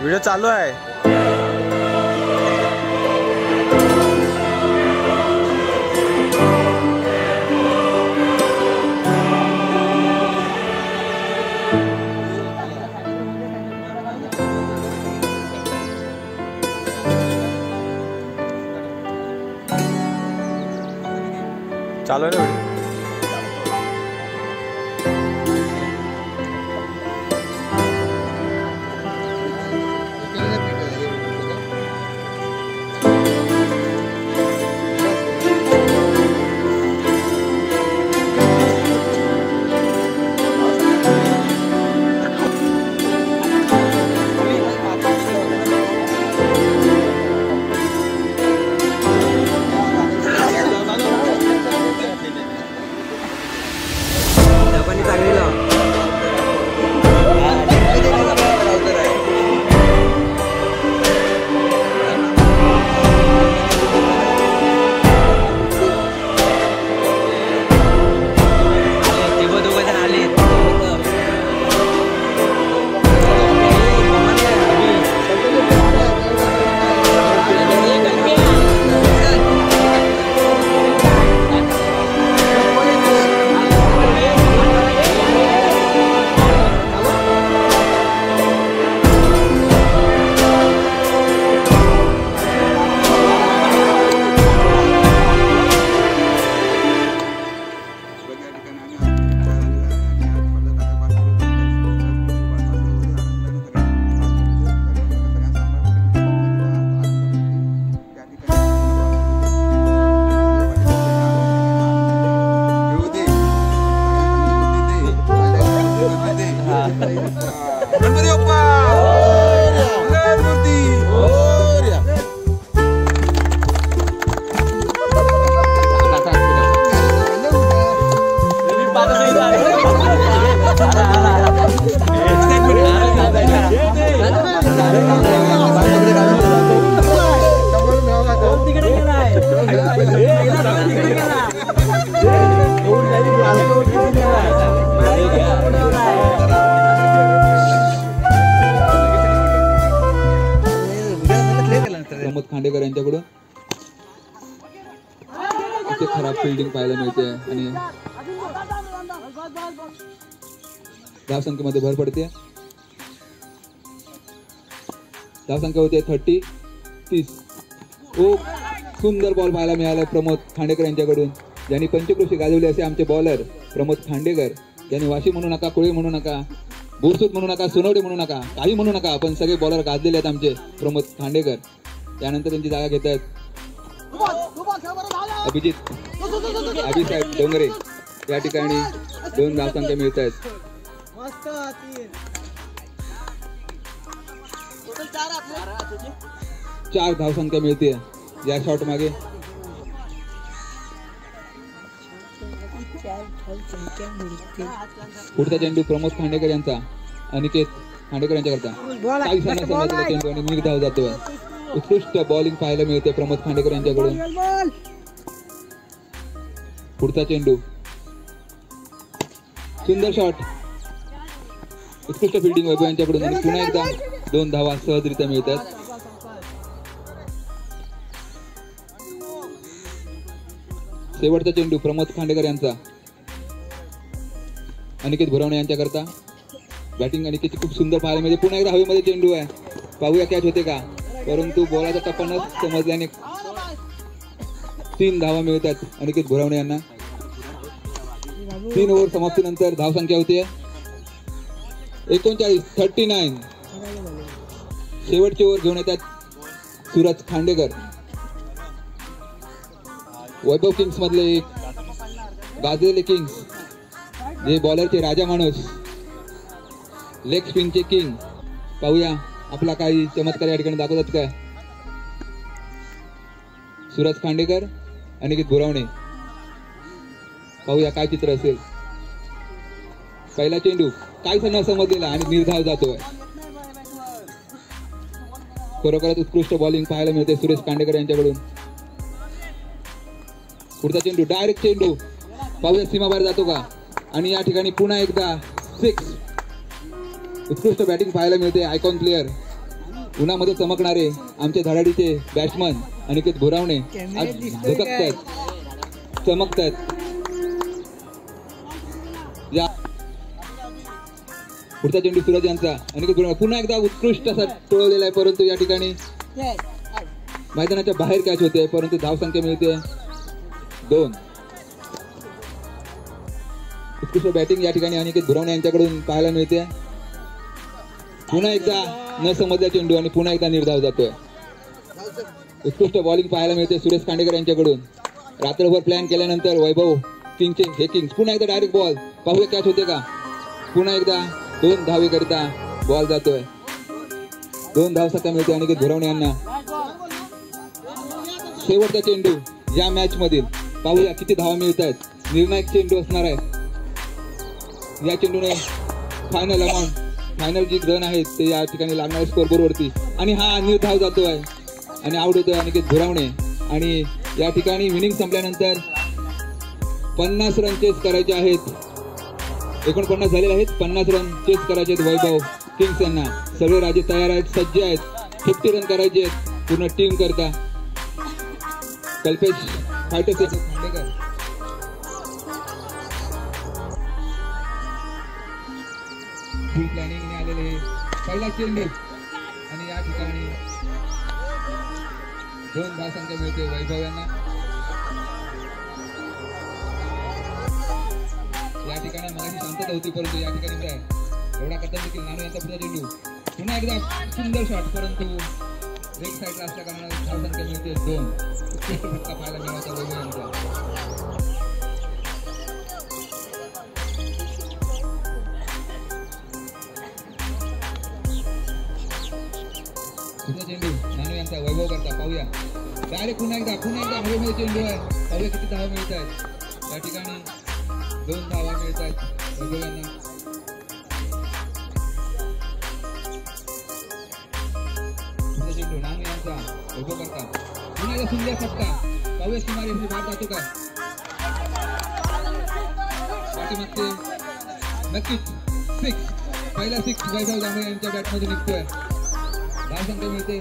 Video चालू आहे. चालू आहे ना. प्रमोद खांडेकर यांच्याकडून इथे खराब फिल्डिंग पाहायला मिळते आणि धावसंख्येमध्ये भर पडते. धावसंख्या होते 30. खूप सुंदर बॉल पाहायला मिळाला प्रमोद खांडेकर यांच्याकडून, ज्यांनी पंचक्रोशी गाजवले असे आमचे बॉलर प्रमोद खांडेकर. ज्यांनी वाशी म्हणू नका, कोळी म्हणू नका, बोरसूट म्हणू नका, सोनवडे म्हणू नका, काही म्हणू नका, पण सगळे बॉलर गाजलेले आहेत आमचे प्रमोद खांडेकर. त्यानंतर त्यांची जागा घेत आहेत अभिसाहेब डोंगरे. या ठिकाणी 2 धावसंख्या मिळत आहेत. 4 धावसंख्या मिळते या शॉट मागे. पुढचा चेंडू प्रमोद खांडेकर यांचा, अनिकेत खांडेकर यांच्याकरता. काही समजला चेंडू आणि निर्धाव जातोय. उत्कृष्ट बॉलिंग पाहायला मिळते प्रमोद खांडेकर यांच्याकडून. पुढचा चेंडू, सुंदर शॉट, उत्कृष्ट फिल्डिंग वैभव यांच्याकडून आणि पुन्हा एकदा 2 धावा सहजरित्या मिळतात. शेवटचा चेंडू प्रमोद खांडेकर यांचा, अनिकेत भुरवणे यांच्याकरता. बॅटिंग अनिकेतची खूप सुंदर पाहायला मिळते. पुन्हा एकदा हवेमध्ये चेंडू आहे, पाहूया कॅच होते का, परंतु बॉलाचा टप्पा न समजल्याने 3 धावा मिळतात अनिकेत भुरवणे यांना. 3 ओव्हर समाप्तीनंतर धावसंख्या होती 39. शेवटचे ओव्हर घेऊन येतात सूरज खांडेकर. वैभव किंग्स मधले एक गाजलेले किंग्स, जे बॉलरचे राजा माणूस, लेग स्पिनचे किंग. पाहूया आपला काही चमत्कार या ठिकाणी दाखवतात काय. सूरज खांडेकर, अनिकेत भुरवणे. पाहूया काय चित्र असेल. पहिला चेंडू काहीच न समजलेला आणि निर्धाव जातोय. खरोखरच उत्कृष्ट बॉलिंग पाहायला मिळते सुरेश खांडेकर यांच्याकडून. पुढचा चेंडू डायरेक्ट चेंडू पाहूया सीमाबाहेर जातो का. आणि या ठिकाणी पुन्हा एकदा 6. उत्कृष्ट बॅटिंग पाहायला मिळते. आयकॉन प्लेअर उन्हामध्ये चमकणारे आमचे धडाडीचे बॅट्समन अनिकेत भुरावणे झळकतायत, चमकतायत. या पुढचा चेंडू सूरज यांचा. अनिकेत भुरावणे पुन्हा एकदा उत्कृष्ट असा टोळवलेला आहे, परंतु या ठिकाणी मैदानाच्या बाहेर कॅच होते, परंतु धावसंख्या मिळते 2. उत्कृष्ट बॅटिंग या ठिकाणी अनिकेत भुरावणे यांच्याकडून पाहायला मिळते. पुन्हा एकदा न समजल्या चेंडू आणि पुन्हा एकदा निर्धाव जातोय. उत्कृष्ट बॉलिंग पाहायला मिळते सुरेश खांडेकर यांच्याकडून. रात्रभर प्लॅन केल्यानंतर वैभव किंगचे हे किंग्स पुन्हा एकदा डायरेक्ट बॉल पाहूया कॅच होते का. पुन्हा एकदा 2 धावे करिता बॉल जातोय. 2 धावसंख्या मिळते अनिकेत भुरावणे यांना. शेवटचा चेंडू या मॅच मधील पाहूया किती धावा मिळत आहेत. निर्णायक चेंडू असणार आहे. या चेंडूने फायनल जी रन आहेत ते या ठिकाणी लागणार स्कोरबोर्ड वरती. आणि हा निर्धाव जातोय आणि आउट होतोय अनिकेत भुरावणे. आणि या ठिकाणी विनिंग संपल्यानंतर 50 रन चेस करायचे आहेत. 49 झालेले आहेत. 50 रन चेस करायचे आहेत वैभव किंग्स यांना. सगळे राजे तयार आहेत, सज्ज आहेत. 50 रन करायचे आहेत पूर्ण टीम करता. कल्पेश फायटर खांडेकर फुल प्लॅनिंगने आलेले पहिला चेंडू आणि या ठिकाणी 2 धावसंख्या मिळते वैभव यांना. या ठिकाणी मगाशी शांतता होती, परंतु या ठिकाणी एवढा करता देखील नानू यांचा पुढचा चेंडू. पुन्हा एकदा सुंदर शॉट, परंतु लेग साईडला असल्या कारणाने धावसंख्या मिळते 2. उत्कृष्ट फटका पाहायला मिळाला वैभव यांचा. पुढचा चेंडू नानू यांचा वैभव करता. पाहूया डायरेक्ट पुन्हा एकदा हवेमध्ये चेंडू आहे. पाहूया किती धावा मिळत आहेत. या ठिकाणी 2 धावा मिळत आहेत वैभव यांना. पुढचा चेंडू नानू यांचा वैभव करता. पुन्हा एकदा सुंदर फटका. पाहूया सीमारे बाहेर जातो का. पाठीमागचे नक्कीच 6. पहिला 6 वैभव जांभळे यांच्या बॅटमध्ये निघतोय. धावसंख्या मिळते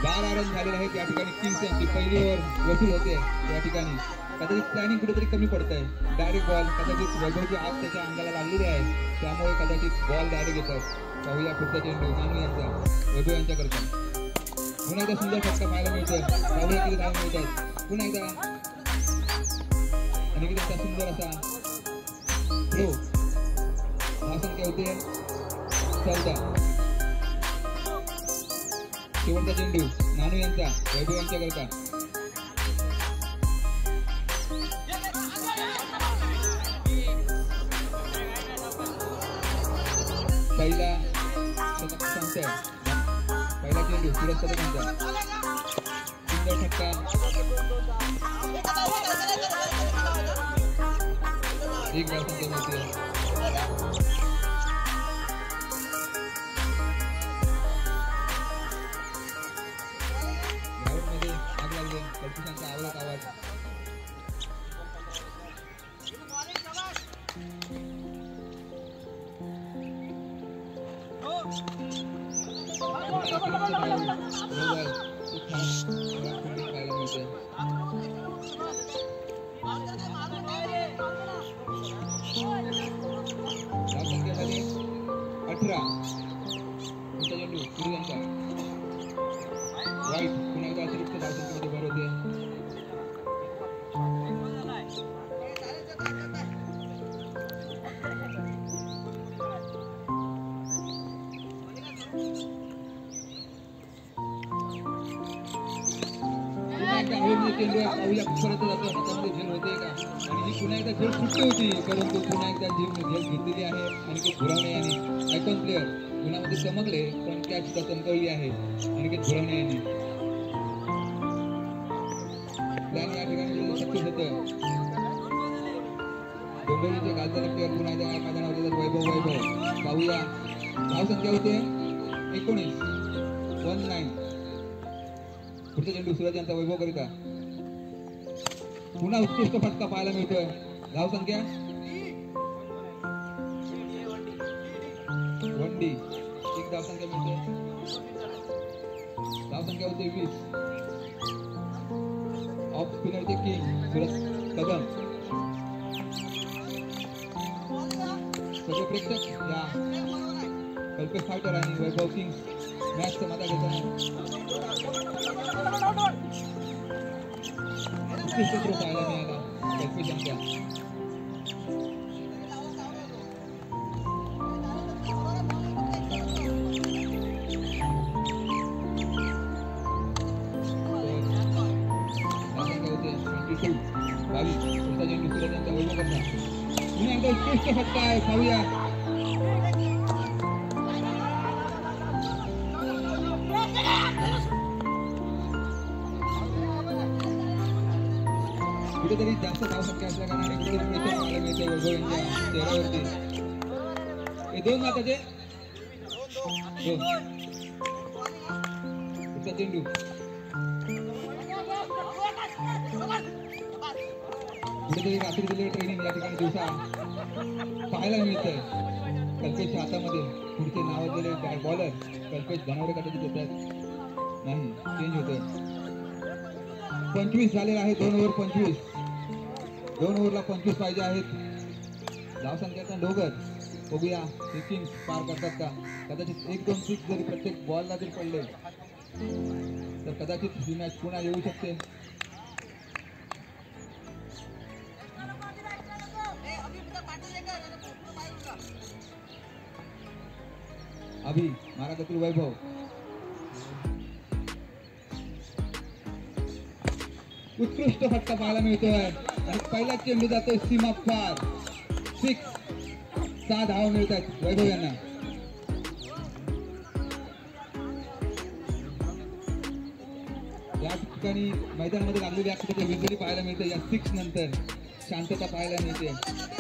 12 रन झालेले आहेत. या ठिकाणी किंग्स यांची पहिली ओव्हर वसूल होते. या ठिकाणी कदाचित प्लॅनिंग कुठेतरी कमी पडत आहे. डायरेक्ट बॉल कदाचित वैभवची आग त्याच्या अंगाला लागलेली आहे, त्यामुळे कदाचित बॉल डायरेक्ट येतात. पाहूया पुढचा चेंडू नानू यांचा वैभव यांच्याकरता. पुन्हा एकदा सुंदर फटका पाहायला मिळतोय. पाहूया किती धावा मिळतात. पुन्हा एकदा अनिकेत यांचा सुंदर असा थ्रो. धावसंख्या होते 14. शेवटचा चेंडू नानू यांचा वैभव यांच्याकरता. पहिला शतक संपतोय. पहिला चेंडू सूरज शतकांचा. सुंदर फटका. एक धावसंख्या मिळते. कल्पिशांचा आवडत आवाज. धावसंख्या झाली 18. पुढचा चेंडू सूर्यांचा वाईट. पुन्हा एकदा अतिरिक्त धावसंख्येमध्ये भर होते. चेंडू पाहूया कुठपर्यंत जातो. हातामध्ये झेल होते का. आणि ही पुन्हा एकदा झेल सुटली होती, परंतु पुन्हा एकदा झेल घेतलेली आहे अनिकेत भुरावणे यांनी. आयकॉन प्लेअर उन्हामध्ये चमकले, पण कॅच सुद्धा चमकवली आहे अनिकेत भुरावणे यांनी. प्लॅन या ठिकाणी सक्सेस होतं. डोंबिवलीचे गाजर प्लेअर पुन्हा एकदा मैदानावर येतात. वैभव. पाहूया धावसंख्या होते 19. पुढचा चेंडू सूरज यांचा वैभव करिता पुन्हा उत्कृष्ट फटका पाहायला मिळतोय. धाव संख्या 1D. एक धाव संख्या मिळते. धाव संख्या होते 20. ऑफ स्पिनरचे किंग सूरज कदम. सगळे प्रेक्षक या कल्पेश फायटर आणि वैभव किंग्स मॅचचा मजा घेताना उत्कृष्ट थ्रो पाहायला मिळाला कल्पेश यांच्या. उत्कृष्ट फटका आहे. पाहूया कुठेतरी जास्त धाव संख्या असल्या कारणाने कुठेतरी प्रेशर पाहायला मिळते वैभव यांच्या चेहऱ्यावरती. हे 2 माताचे 2. पुढचा चेंडू कुठेतरी रात्री दिलेलं ट्रेनिंग या ठिकाणी दिवसा पाहायला मिळतंय. कल्पेशच्या हातामध्ये पुढचे नावाजलेले बॉलर कल्पेश धनावडे कदाचित येतात. नाही, चेंज होतोय. 25 झालेला आहे. 2 ओव्हर 25. 2 ओव्हरला 25 पाहिजे आहेत. धाव संख्याचा डोगर बघूया हे किंग्स पार करतात का. कदाचित 1-2 सिक्स जरी प्रत्येक बॉलला जरी पडले तर कदाचित ही मॅच पुन्हा येऊ शकते. अभि माराकतील वैभव उत्कृष्ट फटका पाहायला मिळतोय आणि पहिला चेंडू जातोय सीमा पार. 6. 6 धावा मिळतात वैभव यांना. या ठिकाणी मैदानामध्ये लागलेली आकृती विजयी पाहायला मिळते. या 6 नंतर शांतता पाहायला मिळते.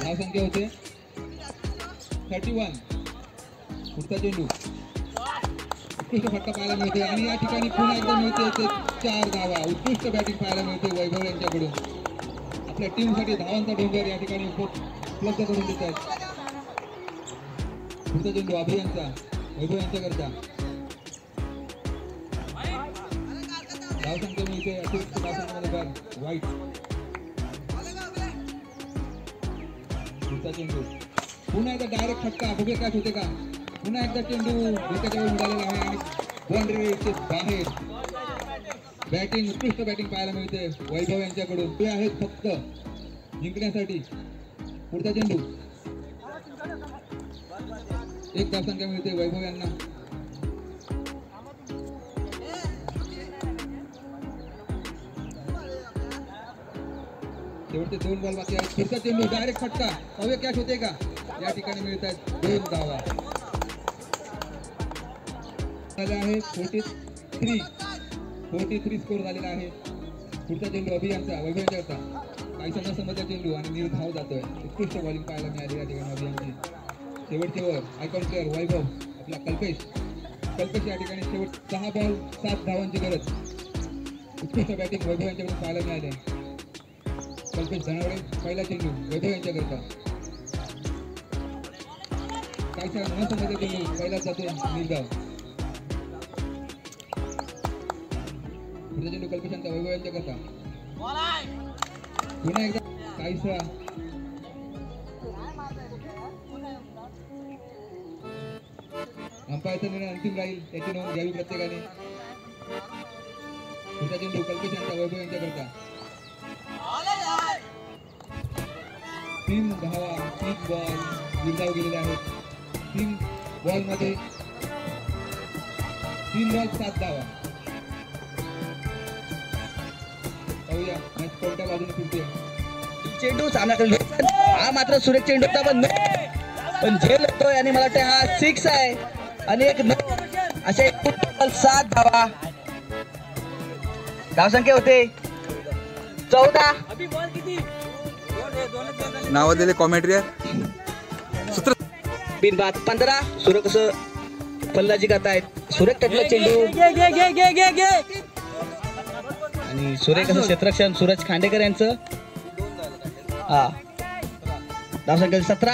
धाव संख्या होते 31. पुढचा चेंडू उत्कृष्ट फटका पाहायला मिळते आणि या ठिकाणी पुन्हा एकदा मिळते ते 4 धावा. उत्कृष्ट बॅटिंग पाहायला मिळते वैभव यांच्याकडून. आपल्या टीमसाठी धावांचा डोंगर या ठिकाणी उपलब्ध करून देत आहेत. पुढचा चेंडू अभि यांचा वैभव यांच्याकरता. धाव संख्या मिळते अतिरिक्त धाव संख्येमध्ये वाईट. पुढचा चेंडू पुन्हा एकदा डायरेक्ट फटका. बघूया काय होते का. पुन्हा एकदा चेंडू डोक्याजवळ उडालेला आहे आणि बाउंड्रीचे बाहेर. बॅटिंग उत्कृष्ट बॅटिंग पाहायला मिळते वैभव यांच्याकडून. ते आहेत फक्त जिंकण्यासाठी. पुढचा चेंडू एक धाव संख्या मिळते वैभव यांना. शेवटचे 2 बॉल बाकी आहेत. पुढचा चेंडू डायरेक्ट फटका. पाहूया कॅच होते का. या ठिकाणी मिळतात 2 धावा. आहे 43 स्कोर झालेला आहे. पुढचा चेंडू अभि यांचा वैभव यांच्याकरता. काही समजा चेंडू आणि निर्धाव जातोय. उत्कृष्ट बॉलिंग पाहायला मिळाली या ठिकाणी अभि यांची. शेवटचे ओव्हर आयकॉन प्लेअर वैभव आपला कल्पेश या ठिकाणी शेवट 6 बॉल 7 धावांची गरज. उत्कृष्ट बॅटिंग वैभव यांच्याकडून पाहायला मिळाले. कल्पेश धनावडे पहिला चेंडू वैभव यांच्याकरता. काही समजा चेंडू पहिलाच जातो निर्धाव. पुढचा चेंडू कल्पेशांचा वैभव यांच्याकरता. पुन्हा एकदा काहीसा अंपायरचा निर्णय अंतिम राहील त्याची नोंद घ्यावी प्रत्येकाने. पुढचा चेंडू कल्पेशांचा वैभव यांच्याकरता. 3 धावा 3 बॉल निर्धाव गेलेले आहेत. 3 बॉलमध्ये 3 बॉल 7 धावा. पाहूया मॅच कोणत्या बाजूने फिरते. चेंडू सामना हा मात्र सुरेख चेंडू होता पण झेल होतोय आणि मला वाटतं हा 6 आहे आणि एक 9 असे 7 धावा. धावसंख्या होते 14. नाव दिले कॉमेंट्री सूत्र बिनबाद 15. सुरेख असं फलंदाजी करतायत. सुरेख त्यातला चेंडू आणि सुरेख असं क्षेत्ररक्षण सूरज खांडेकर यांचं. हा धावसंख्या 17.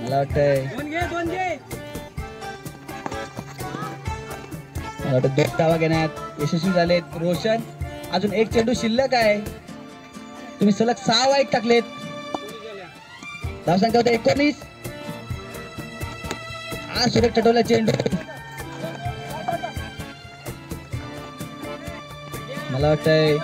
मला वाटतंय 2 धावा घेण्यात यशस्वी झालेत रोशन. अजून एक चेंडू शिल्लक आहे. तुम्ही सलग 6 वाईट टाकलेत. धावसंख्या होते 19. हा सुरेख टटोला चेंडू. मला वाटतंय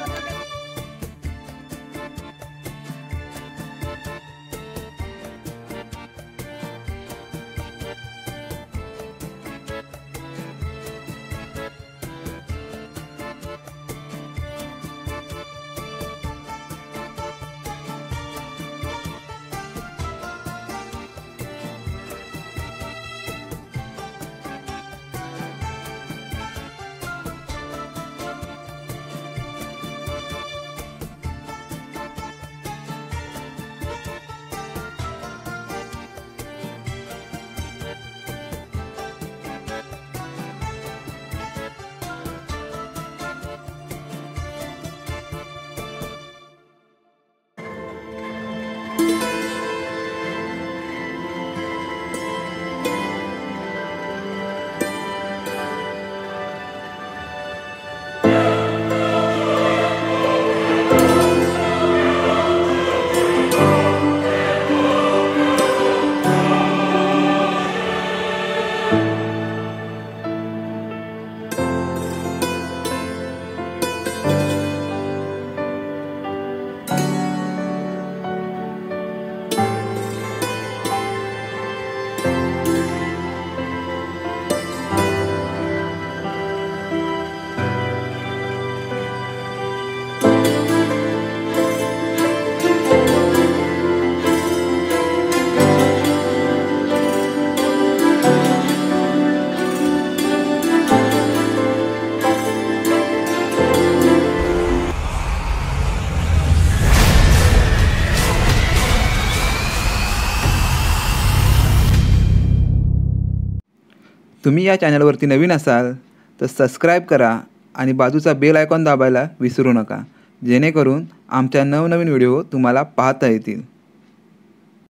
तुम्ही या चॅनलवरती नवीन असाल तर सबस्क्राईब करा आणि बाजूचा बेल आयकॉन दाबायला विसरू नका, जेणेकरून आमच्या नवनवीन व्हिडिओ तुम्हाला पाहता येतील.